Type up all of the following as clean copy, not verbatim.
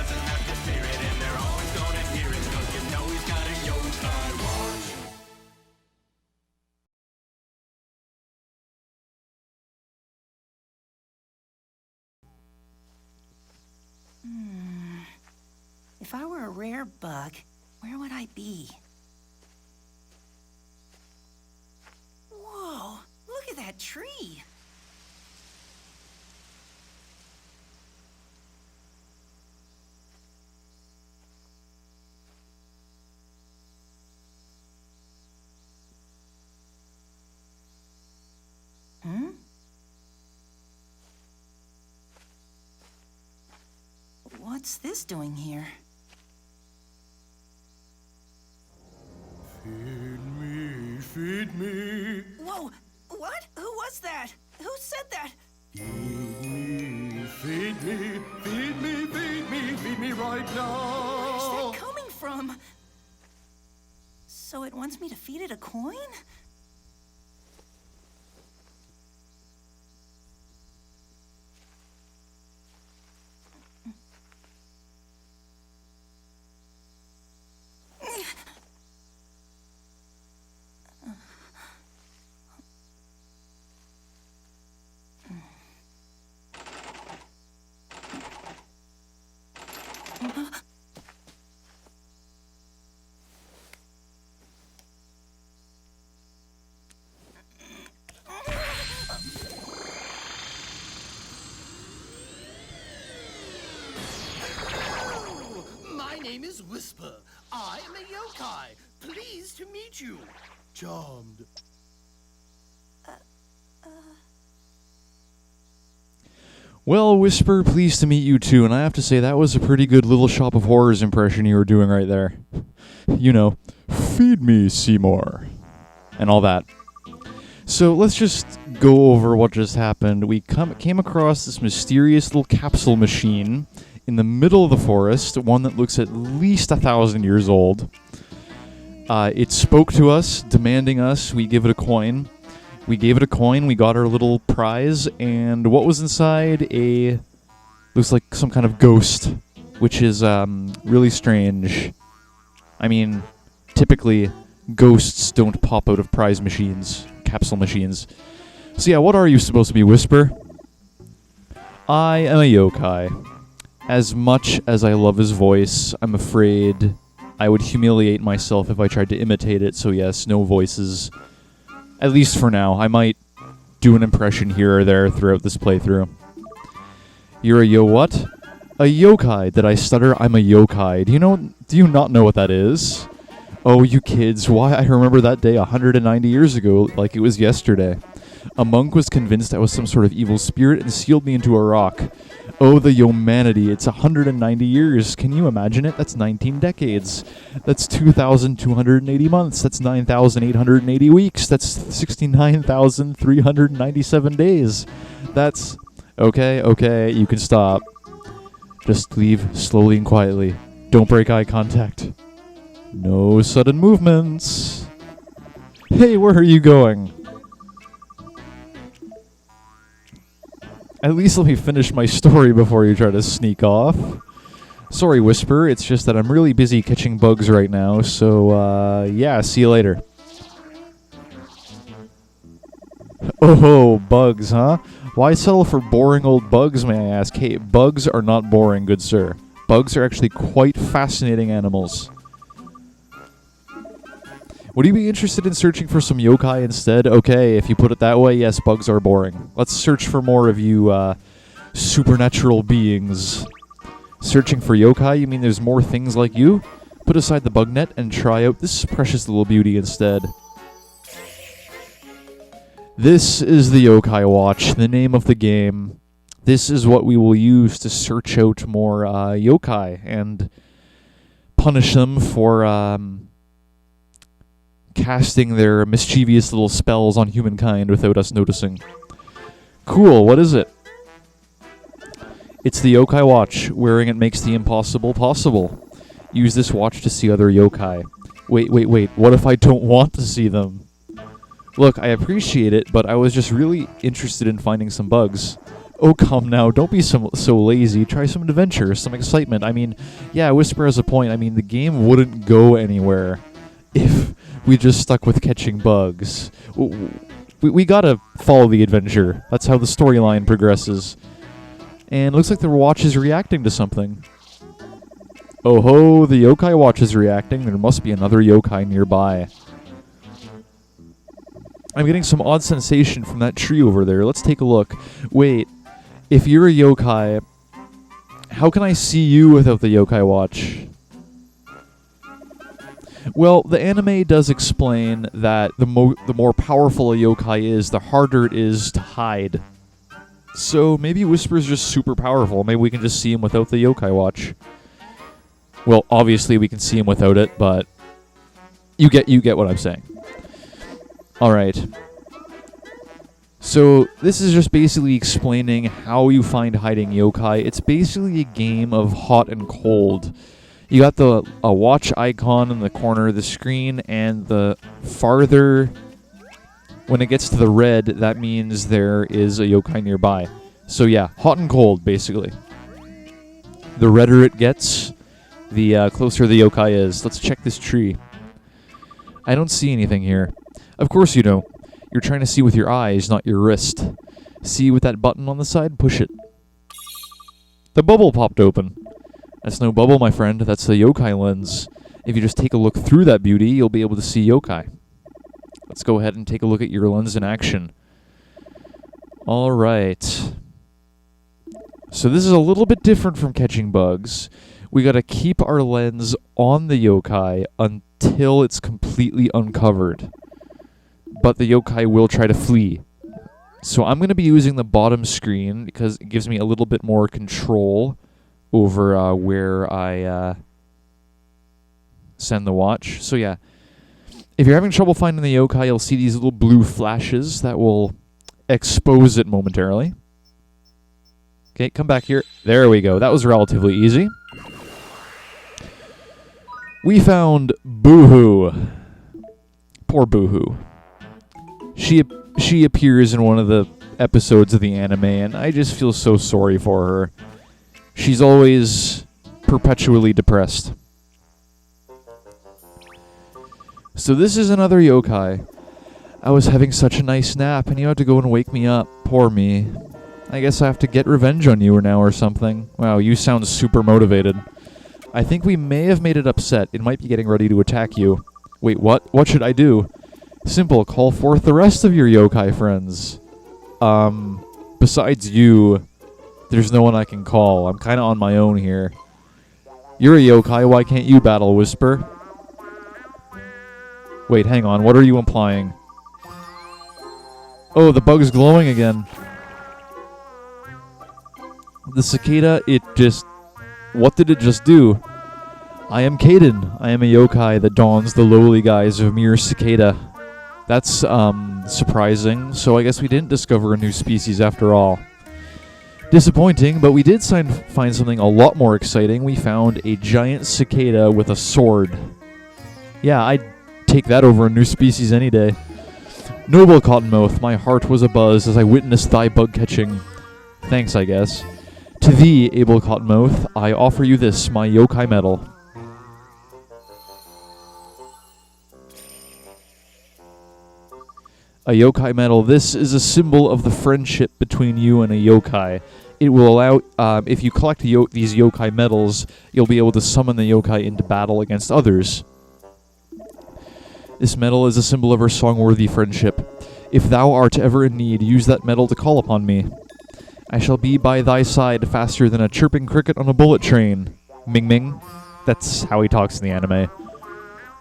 doesn't have to fear it, and they're always gonna hear it, 'cause you know he's got a Yokai Watch. If I were a rare bug, where would I be? Whoa, look at that tree. What's this doing here? Feed me, feed me. Whoa! What? Who was that? Who said that? Feed me, feed me, feed me, feed me, feed me right now. Where's that coming from? So it wants me to feed it a coin? My name is Whisper. I am a yokai. Pleased to meet you. Charmed. Well, Whisper, pleased to meet you too, and I have to say that was a pretty good Little Shop of Horrors impression you were doing right there. You know, feed me, Seymour, and all that. So let's just go over what just happened. We came across this mysterious little capsule machine in the middle of the forest, one that looks at least 1,000 years old. It spoke to us, demanding us we give it a coin. We gave it a coin, we got our little prize, and what was inside? Looks like some kind of ghost, which is really strange. I mean, typically, ghosts don't pop out of prize machines, capsule machines. So yeah, what are you supposed to be, Whisper? I am a yokai. As much as I love his voice, I'm afraid I would humiliate myself if I tried to imitate it, so yes, no voices. At least for now. I might do an impression here or there throughout this playthrough. You're a what? A yokai. Did I stutter? I'm a yokai. Do you not know what that is? Oh, you kids, why I remember that day 190 years ago like it was yesterday. A monk was convinced I was some sort of evil spirit and sealed me into a rock. Oh, the humanity. It's 190 years. Can you imagine it? That's 19 decades. That's 2,280 months. That's 9,880 weeks. That's 69,397 days. That's... Okay, you can stop. Just leave slowly and quietly. Don't break eye contact. No sudden movements. Hey, where are you going? At least let me finish my story before you try to sneak off. Sorry, Whisper, it's just that I'm really busy catching bugs right now, so, yeah, see you later. Oh, bugs, huh? Why settle for boring old bugs, may I ask? Hey, bugs are not boring, good sir. Bugs are actually quite fascinating animals. Would you be interested in searching for some yokai instead? Okay, if you put it that way, yes, bugs are boring. Let's search for more of you, supernatural beings. Searching for yokai? You mean there's more things like you? Put aside the bug net and try out this precious little beauty instead. This is the Yokai Watch, the name of the game. This is what we will use to search out more yokai and punish them for... casting their mischievous little spells on humankind without us noticing. Cool, what is it? It's the Yokai Watch. Wearing it makes the impossible possible. Use this watch to see other yokai. Wait, what if I don't want to see them? Look, I appreciate it, but I was just really interested in finding some bugs. Oh, come now. Don't be so lazy. Try some adventure, some excitement. I mean, yeah, Whisper has a point. I mean, the game wouldn't go anywhere if we just stuck with catching bugs. We gotta follow the adventure. That's how the storyline progresses. And it looks like the watch is reacting to something. Oh ho, the Yokai Watch is reacting. There must be another yokai nearby. I'm getting some odd sensation from that tree over there. Let's take a look. Wait, if you're a yokai, how can I see you without the Yokai Watch? Well, the anime does explain that the more powerful a yokai is, the harder it is to hide. So maybe Whisper's just super powerful. Maybe we can just see him without the Yokai Watch. Well, obviously we can see him without it, but you get what I'm saying. All right. So this is just basically explaining how you find hiding yokai. It's basically a game of hot and cold. You got a watch icon in the corner of the screen, and the farther when it gets to the red, that means there is a yokai nearby. So yeah, hot and cold basically. The redder it gets, the closer the yokai is. Let's check this tree. I don't see anything here. Of course you don't. You're trying to see with your eyes, not your wrist. See with that button on the side? Push it. The bubble popped open. That's no bubble, my friend. That's the yokai lens. If you just take a look through that beauty, you'll be able to see yokai. Let's go ahead and take a look at your lens in action. All right. So this is a little bit different from catching bugs. We got to keep our lens on the yokai until it's completely uncovered. But the yokai will try to flee. So I'm going to be using the bottom screen because it gives me a little bit more control over where I send the watch. So yeah, if you're having trouble finding the yokai, you'll see these little blue flashes that will expose it momentarily. Okay, come back here. There we go. That was relatively easy. We found Buhu. Poor Buhu. She appears in one of the episodes of the anime, and I just feel so sorry for her. She's always perpetually depressed. So this is another yokai. I was having such a nice nap, and you had to go and wake me up. Poor me. I guess I have to get revenge on you now or something. Wow, you sound super motivated. I think we may have made it upset. It might be getting ready to attack you. Wait, what? What should I do? Simple, call forth the rest of your yokai friends. Besides you, there's no one I can call. I'm kind of on my own here. You're a yokai, why can't you battle Whisper? Wait, hang on, what are you implying? Oh, the bug's glowing again. The cicada, what did it just do? I am Cadin. I am a yokai that dons the lowly guise of mere cicada. That's, surprising, so I guess we didn't discover a new species after all. Disappointing, but we did find something a lot more exciting. We found a giant cicada with a sword. Yeah, I'd take that over a new species any day. Noble Cottonmouth, my heart was abuzz as I witnessed thy bug catching. Thanks, I guess. To thee, Abel Cottonmouth, I offer you this, my yokai medal. A yokai medal. This is a symbol of the friendship between you and a yokai. It will allow, if you collect these yokai medals, you'll be able to summon the yokai into battle against others. This medal is a symbol of our song-worthy friendship. If thou art ever in need, use that medal to call upon me. I shall be by thy side faster than a chirping cricket on a bullet train. Ming Ming. That's how he talks in the anime.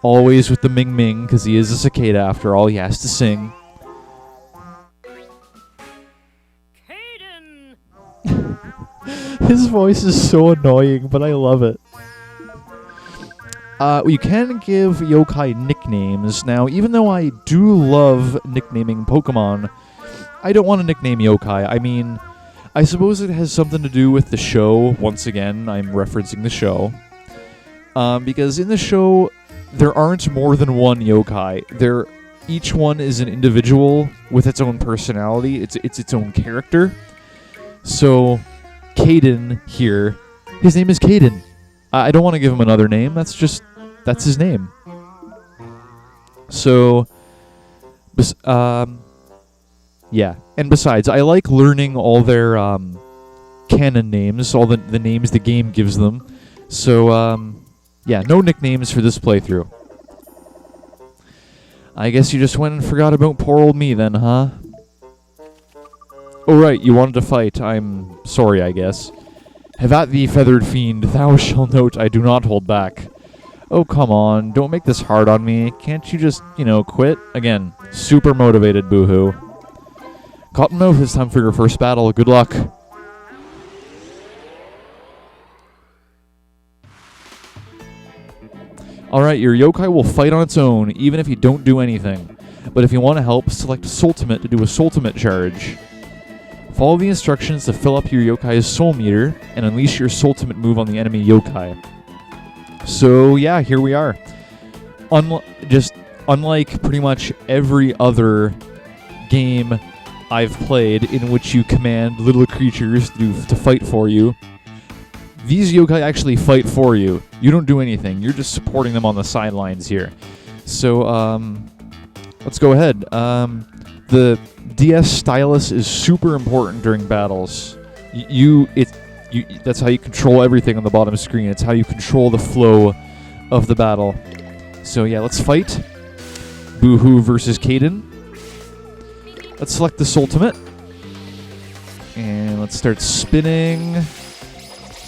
Always with the Ming Ming, because he is a cicada after all, he has to sing. His voice is so annoying, but I love it. You can give yokai nicknames. Now, even though I do love nicknaming Pokemon, I don't want to nickname yokai. I mean, I suppose it has something to do with the show. Once again, I'm referencing the show. Because in the show, there aren't more than one yokai. Each one is an individual with its own personality. It's its own character. So, Cadin here, his name is Cadin. I don't want to give him another name. That's his name. So, yeah. And besides, I like learning all their canon names, all the names the game gives them. So, yeah, no nicknames for this playthrough. I guess you just went and forgot about poor old me then, huh? Oh right, you wanted to fight. I'm sorry, I guess. Have at thee, feathered fiend. Thou shalt note I do not hold back. Oh, come on. Don't make this hard on me. Can't you just, quit? Again, super motivated, Buhu. Cottonmouth, it's time for your first battle. Good luck. Alright, your yokai will fight on its own, even if you don't do anything. But if you want to help, select Soultimate to do a Soultimate charge. Follow the instructions to fill up your yokai's soul meter and unleash your Soultimate move on the enemy yokai. So yeah, here we are. Unlike pretty much every other game I've played in which you command little creatures to fight for you, these yokai actually fight for you. You don't do anything. You're just supporting them on the sidelines here. So, let's go ahead. The DS stylus is super important during battles. That's how you control everything on the bottom screen. It's how you control the flow of the battle. So yeah, let's fight. Buhu versus Cadin. Let's select the Soultimate. And let's start spinning.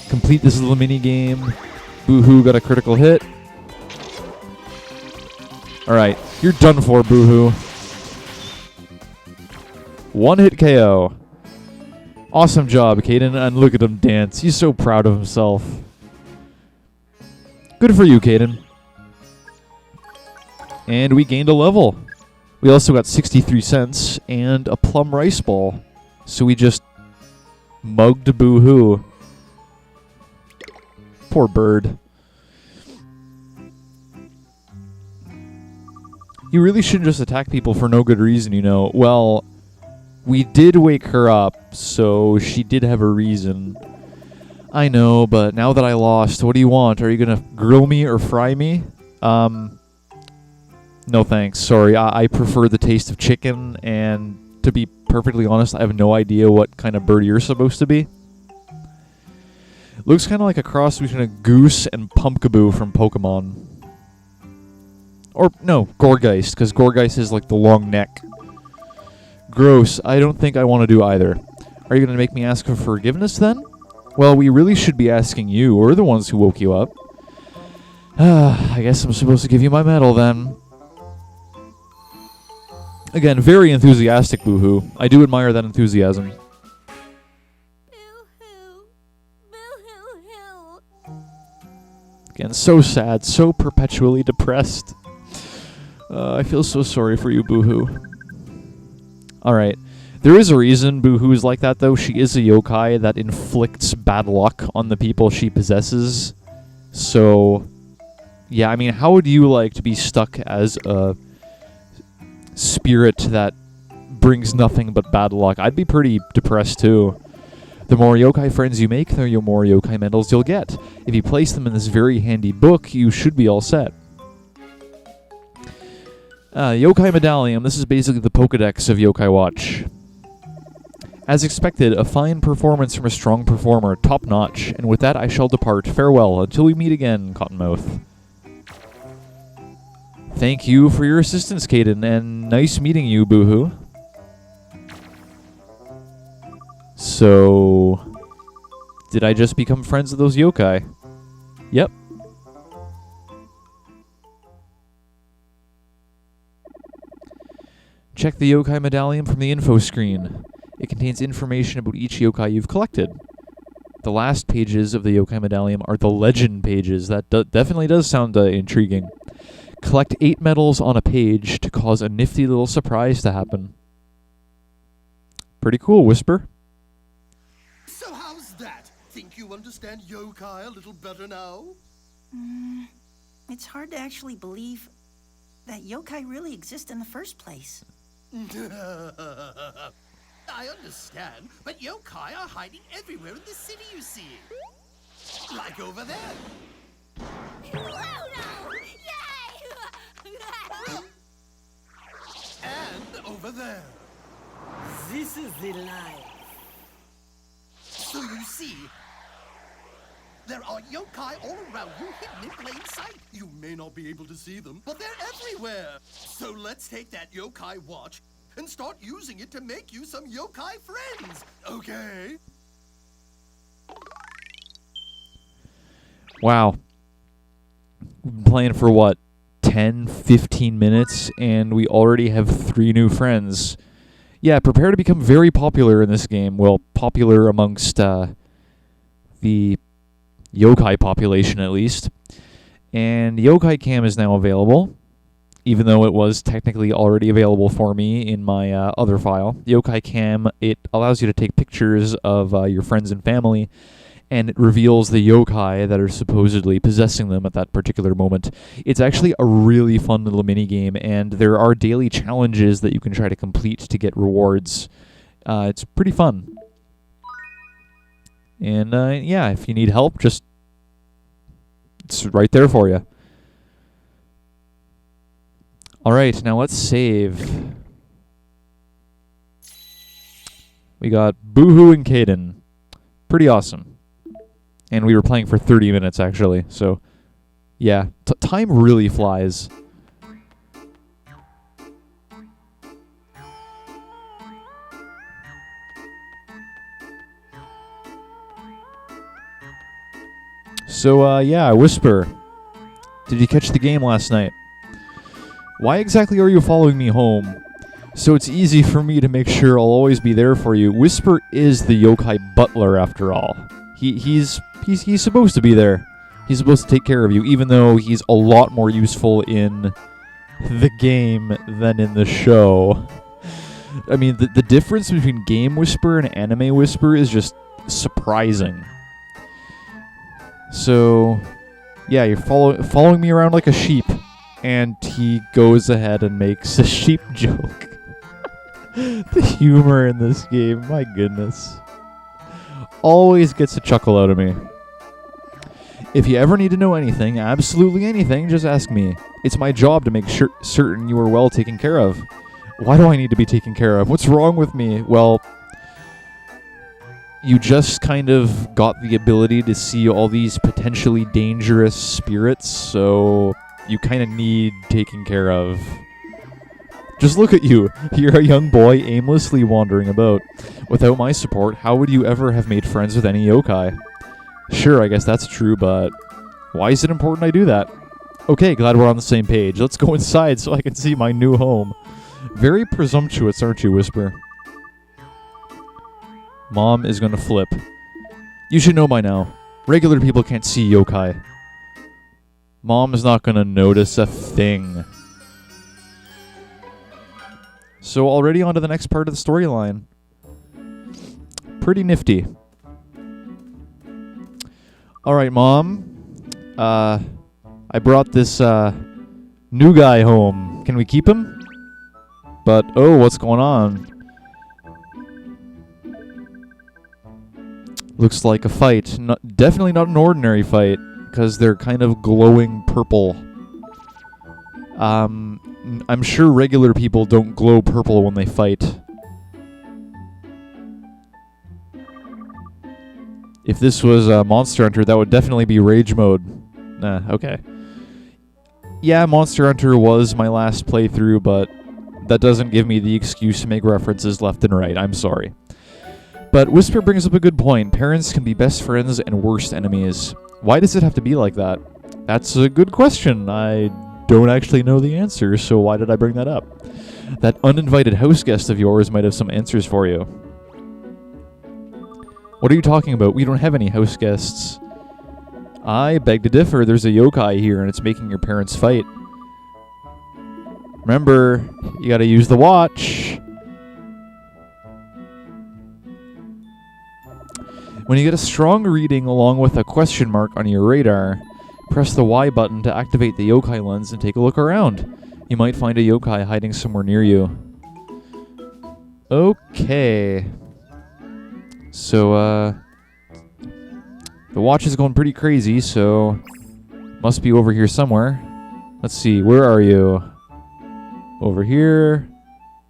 Complete this little mini game. Buhu got a critical hit. Alright, you're done for, Buhu. One hit KO. Awesome job, Cadin, and look at him dance. He's so proud of himself. Good for you, Cadin. And we gained a level. We also got 63 cents and a plum rice ball. So we just mugged Buhu. Poor bird. You really shouldn't just attack people for no good reason, Well, we did wake her up, so she did have a reason. I know, but now that I lost, what do you want? Are you gonna grill me or fry me? No thanks, sorry. I prefer the taste of chicken, and to be perfectly honest, I have no idea what kind of bird you're supposed to be. Looks kind of like a cross between a goose and Pumpkaboo from Pokemon. Or, no, Gourgeist, because Gourgeist is like the long neck. Gross. I don't think I want to do either. Are you going to make me ask for forgiveness then? Well, we really should be asking you. We're the ones who woke you up. I guess I'm supposed to give you my medal then. Again, very enthusiastic, Buhu. I do admire that enthusiasm. Again, so sad, so perpetually depressed. I feel so sorry for you, Buhu. Alright. There is a reason Buhu is like that, though. She is a yokai that inflicts bad luck on the people she possesses. So, yeah, I mean, how would you like to be stuck as a spirit that brings nothing but bad luck? I'd be pretty depressed, too. The more yokai friends you make, the more yokai medals you'll get. If you place them in this very handy book, you should be all set. Yokai Medallion. This is basically the Pokedex of Yokai Watch. As expected, a fine performance from a strong performer, top notch. And with that, I shall depart. Farewell, until we meet again, Cottonmouth. Thank you for your assistance, Cadin, and nice meeting you, Buhu. So, did I just become friends with those yokai? Yep. Check the yokai medallion from the info screen. It contains information about each yokai you've collected. The last pages of the yokai medallion are the legend pages. That definitely does sound intriguing. Collect 8 medals on a page to cause a nifty little surprise to happen. Pretty cool, Whisper. So how's that? Think you understand yokai a little better now? It's hard to actually believe that yokai really exist in the first place. I understand, but yokai are hiding everywhere in the city, you see. Like over there. And over there. This is the life. So you see, there are yokai all around you, hidden in plain sight. You may not be able to see them, but they're everywhere. So let's take that Yokai Watch and start using it to make you some yokai friends, okay? Wow. We've been playing for what, 10, 15 minutes, and we already have 3 new friends. Yeah, prepare to become very popular in this game. Well, popular amongst the yokai population, at least. And Yokai Cam is now available, even though it was technically already available for me in my other file. Yokai Cam, it allows you to take pictures of your friends and family, and it reveals the yokai that are supposedly possessing them at that particular moment. It's actually a really fun little mini-game, and there are daily challenges that you can try to complete to get rewards. It's pretty fun. And yeah, if you need help, just it's right there for you. Alright, now let's save. We got Buhu and Cadin. Pretty awesome. And we were playing for 30 minutes, actually. So, yeah. Time really flies. So, yeah, Whisper. Did you catch the game last night? Why exactly are you following me home? So it's easy for me to make sure I'll always be there for you. Whisper is the yokai butler, after all. He's supposed to be there. He's supposed to take care of you, even though he's a lot more useful in the game than in the show. I mean, the difference between Game Whisper and Anime Whisper is just surprising. So, yeah, you're following me around like a sheep, and he goes ahead and makes a sheep joke. The humor in this game, my goodness. Always gets a chuckle out of me. If you ever need to know anything, absolutely anything, just ask me. It's my job to make certain you are well taken care of. Why do I need to be taken care of? What's wrong with me? Well, you just kind of got the ability to see all these potentially dangerous spirits, so you kind of need taking care of. Just look at you. You're a young boy aimlessly wandering about. Without my support, how would you ever have made friends with any yokai? Sure, I guess that's true, but why is it important I do that? Okay, glad we're on the same page. Let's go inside so I can see my new home. Very presumptuous, aren't you, Whisper? Mom is gonna flip. You should know by now. Regular people can't see yokai. Mom is not gonna notice a thing. So already on to the next part of the storyline. Pretty nifty. Alright, Mom. I brought this new guy home. Can we keep him? But, oh, what's going on? Looks like a fight. Definitely not an ordinary fight, because they're kind of glowing purple. I'm sure regular people don't glow purple when they fight. If this was Monster Hunter, that would definitely be Rage Mode. Okay. Yeah, Monster Hunter was my last playthrough, but that doesn't give me the excuse to make references left and right. I'm sorry. But Whisper brings up a good point. Parents can be best friends and worst enemies. Why does it have to be like that? That's a good question. I don't actually know the answer, so why did I bring that up? That uninvited house guest of yours might have some answers for you. What are you talking about? We don't have any house guests. I beg to differ. There's a yokai here, and it's making your parents fight. Remember, you gotta use the watch. When you get a strong reading along with a question mark on your radar, press the Y button to activate the yokai lens and take a look around. You might find a yokai hiding somewhere near you. Okay. So, the watch is going pretty crazy, so must be over here somewhere. Let's see, where are you? Over here.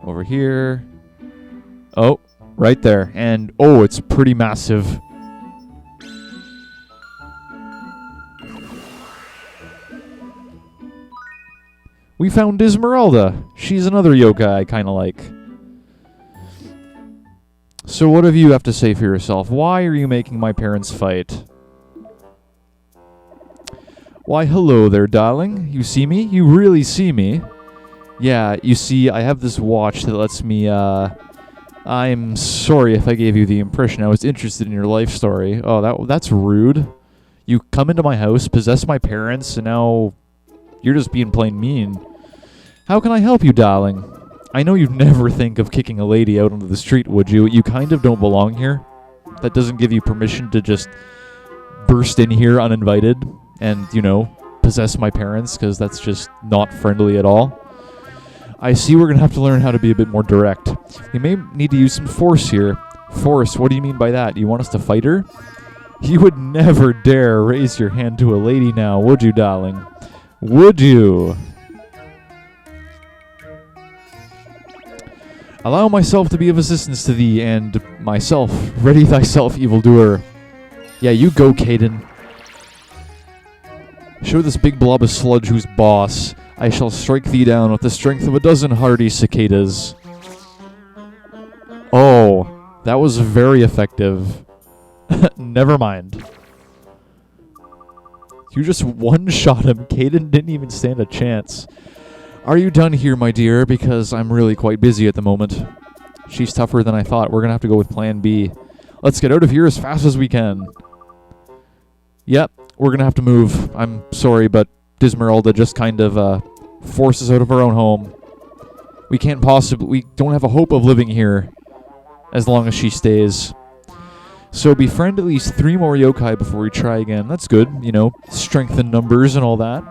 Over here. Oh, right there. And, oh, it's pretty massive. We found Dismarelda. She's another yokai I kind of like. So what do you have to say for yourself? Why are you making my parents fight? Why, hello there, darling. You see me? You really see me? Yeah, you see, I have this watch that lets me, I'm sorry if I gave you the impression I was interested in your life story. Oh, that's rude. You come into my house, possess my parents, and now you're just being plain mean. How can I help you, darling? I know you'd never think of kicking a lady out onto the street, would you? You kind of don't belong here. That doesn't give you permission to just burst in here uninvited and, you know, possess my parents, because that's just not friendly at all. I see we're going to have to learn how to be a bit more direct. We may need to use some force here. Force, what do you mean by that? You want us to fight her? You would never dare raise your hand to a lady now, would you, darling? Would you? Allow myself to be of assistance to thee, and myself. Ready thyself, evildoer. Yeah, you go, Cadin. Show this big blob of sludge who's boss. I shall strike thee down with the strength of a dozen hardy cicadas. Oh, that was very effective. Never mind. You just one-shot him. Cadin didn't even stand a chance. Are you done here, my dear? Because I'm really quite busy at the moment. She's tougher than I thought. We're going to have to go with plan B. Let's get out of here as fast as we can. Yep, we're going to have to move. I'm sorry, but Dismarelda just kind of forces us out of our own home. We don't have a hope of living here as long as she stays. So befriend at least 3 more yokai before we try again. That's good, you know, strength in numbers and all that.